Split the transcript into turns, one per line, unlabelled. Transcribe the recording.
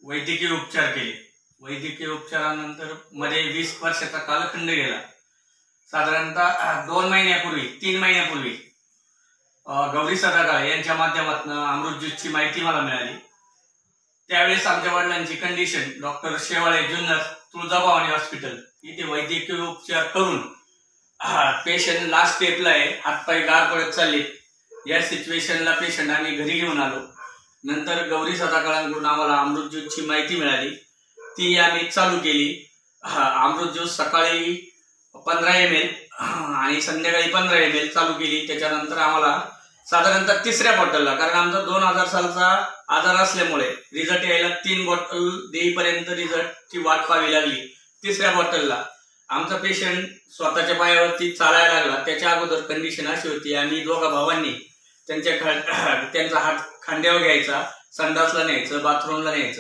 वैद्यकीय उपचार केले। वैद्यकीय उपचारानंतर मध्ये 20 वर्षाचा कालखंड गेला। साधारणतः 2 महिन्यापूर्वी 3 महिन्यापूर्वी गौरी सदाकाळे यांच्या माध्यमातून अमृत ज्यूसची माहिती मला मिळाली। त्यावेळेस आमच्या वडिलांची condition doctor Shewale Junnar Tuljabhavani hospital इथे वैद्यकीय उपचार करून पेशंट लास्ट स्टेपला आहे, हातपाय गार पडत चालले। या सिच्युएशनला पेशंट आम्ही घरी घेऊन आलो। नंतर गौरी सदाकाळांकडून आम्हाला अमृत ज्यूसची माहिती मिळाली, ती आम्ही चालू केली। अमृत ज्यूस सकाळी 15 ml आणि संध्याकाळी 15 ml चालू केली। त्याच्यानंतर आम्हाला साधारणतः 3ऱ्या बॉटलला, कारण आमचा 2000 सालचा आजार असल्यामुळे रिझल्ट यायला 3 बॉटल देईपर्यंत रिझल्टची वाट पाहावी लागली। 3ऱ्या बॉटलला आमचा पेशंट स्वतःच्या पायावरती चालायला लागला। त्याच्या अगोदर कंडिशन अशी होती, आम्ही दोघा भावांनी त्यांचा हात खांद्यावर घ्यायचा, संडासला न्यायचं, बाथरूमला न्यायचं।